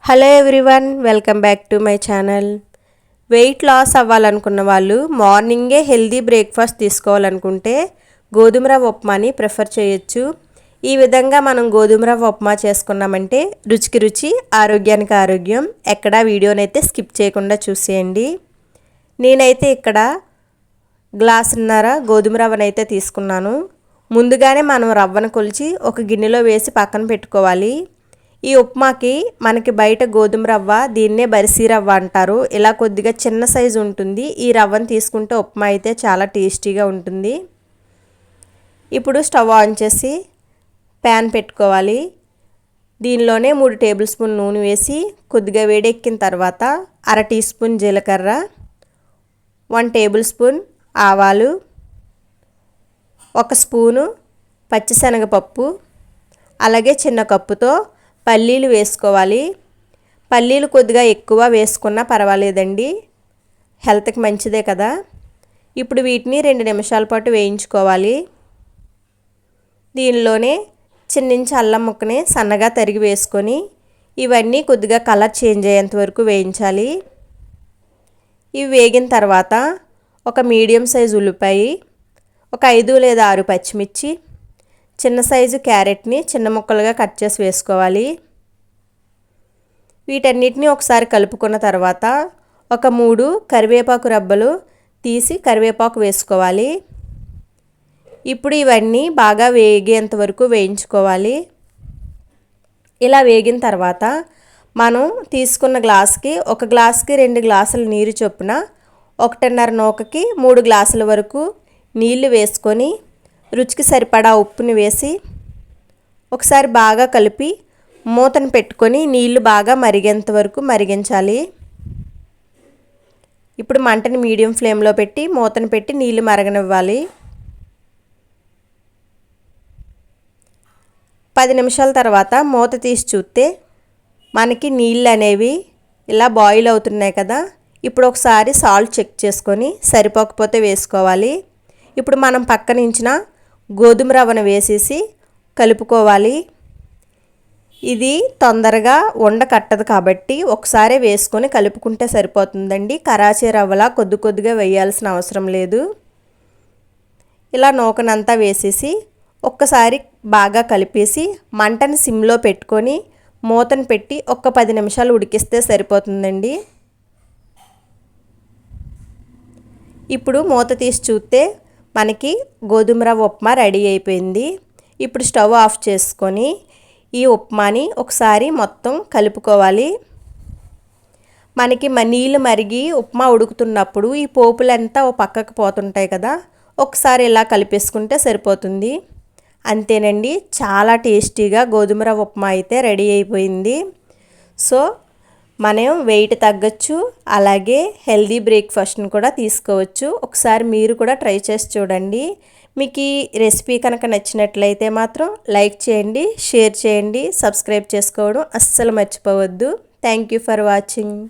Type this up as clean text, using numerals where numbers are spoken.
Hello everyone, welcome back to my channel. Weight loss అవ్వాలనుకున్న వాళ్ళు మార్నింగే హెల్దీ బ్రేక్ఫాస్ట్ తీసుకోవాలనుకుంటే గోధుమ రవ్వ ఉప్మాని ప్రిఫర్ చేయొచ్చు. ఈ విధంగా మనం గోధుమ రవ్వ ఉప్మా చేసుకున్నామంటే రుచికి రుచి, ఆరోగ్యానికి ఆరోగ్యం. ఎక్కడా వీడియోనైతే స్కిప్ చేయకుండా చూసేయండి. నేనైతే ఇక్కడ గ్లాసున్నర గోధుమ రవ్వనైతే తీసుకున్నాను. ముందుగానే మనం రవ్వను కొలిచి ఒక గిన్నెలో వేసి పక్కన పెట్టుకోవాలి. ఈ ఉప్మాకి మనకి బయట గోధుమ రవ్వ, దీన్నే బరిసీ రవ్వ అంటారు. ఇలా కొద్దిగా చిన్న సైజు ఉంటుంది. ఈ రవ్వను తీసుకుంటే ఉప్మా అయితే చాలా టేస్టీగా ఉంటుంది. ఇప్పుడు స్టవ్ ఆన్ చేసి ప్యాన్ పెట్టుకోవాలి. దీనిలోనే 3 టేబుల్ స్పూన్ నూనె వేసి కొద్దిగా వేడెక్కిన తర్వాత 1/2 టీ స్పూన్ జీలకర్ర, 1 టేబుల్ స్పూన్ ఆవాలు, 1 స్పూను పచ్చిశనగపప్పు, అలాగే చిన్న కప్పుతో పల్లీలు వేసుకోవాలి. పల్లీలు కొద్దిగా ఎక్కువ వేసుకున్నా పర్వాలేదండి, హెల్త్కి మంచిదే కదా. ఇప్పుడు వీటిని 2 నిమిషాల పాటు వేయించుకోవాలి. దీనిలోనే చిన్నించి అల్లం ముక్కని సన్నగా తరిగి వేసుకొని ఇవన్నీ కొద్దిగా కలర్ చేంజ్ అయ్యేంత వరకు వేయించాలి. ఇవి వేగిన తర్వాత ఒక మీడియం సైజు ఉల్లిపాయ, ఒక 5 లేదా 6 పచ్చిమిర్చి, చిన్న సైజు క్యారెట్ని చిన్న ముక్కలుగా కట్ చేసి వేసుకోవాలి. వీటన్నిటిని ఒకసారి కలుపుకున్న తర్వాత ఒక 3 కరివేపాకు రబ్బలు తీసి కరివేపాకు వేసుకోవాలి. ఇప్పుడు ఇవన్నీ బాగా వేగేంత వరకు వేయించుకోవాలి. ఇలా వేగిన తర్వాత మనం తీసుకున్న గ్లాస్కి 1 గ్లాస్కి 2 గ్లాసుల నీరు చొప్పున 1.5 నూకకి 3 గ్లాసుల వరకు నీళ్లు వేసుకొని రుచికి సరిపడా ఉప్పుని వేసి ఒకసారి బాగా కలిపి మూతను పెట్టుకొని నీళ్లు బాగా మరిగేంత వరకు మరిగించాలి. ఇప్పుడు మంటని మీడియం ఫ్లేమ్లో పెట్టి మూతను పెట్టి నీళ్లు మరగనివ్వాలి. 10 నిమిషాల తర్వాత మూత తీసి చూస్తే మనకి నీళ్ళు అనేవి ఇలా బాయిల్ అవుతున్నాయి కదా. ఇప్పుడు ఒకసారి సాల్ట్ చెక్ చేసుకొని సరిపోకపోతే వేసుకోవాలి. ఇప్పుడు మనం పక్కన ఉంచిన గోధుమ రవ్వను వేసేసి కలుపుకోవాలి. ఇది తొందరగా ఉండకట్టదు కాబట్టి ఒకసారి వేసుకొని కలుపుకుంటే సరిపోతుందండి. కరాచీ రవ్వలా కొద్ది కొద్దిగా వేయాల్సిన అవసరం లేదు. ఇలా నూకనంతా వేసేసి ఒక్కసారి బాగా కలిపేసి మంటని సిమ్లో పెట్టుకొని మూతను పెట్టి 10 నిమిషాలు ఉడికిస్తే సరిపోతుందండి. ఇప్పుడు మూత తీసి చూస్తే మనకి గోధుమ రవ్వ ఉప్మా రెడీ అయిపోయింది. ఇప్పుడు స్టవ్ ఆఫ్ చేసుకొని ఈ ఉప్మాని ఒకసారి మొత్తం కలుపుకోవాలి. మనకి నీళ్ళు మరిగి ఉప్మా ఉడుకుతున్నప్పుడు ఈ పోపులంతా ఓ పక్కకు పోతుంటాయి కదా, ఒకసారి ఇలా కలిపేసుకుంటే సరిపోతుంది. అంతేనండి, చాలా టేస్టీగా గోధుమ రవ్వ ఉప్మా అయితే రెడీ అయిపోయింది. సో మనం వెయిట్ తగ్గచ్చు, అలాగే హెల్దీ బ్రేక్ఫాస్ట్ని కూడా తీసుకోవచ్చు. ఒకసారి మీరు కూడా ట్రై చేసి చూడండి. మీకు ఈ రెసిపీ కనుక నచ్చినట్లయితే మాత్రం లైక్ చేయండి, షేర్ చేయండి, సబ్స్క్రైబ్ చేసుకోవడం అస్సలు మర్చిపోవద్దు. Thank you for watching.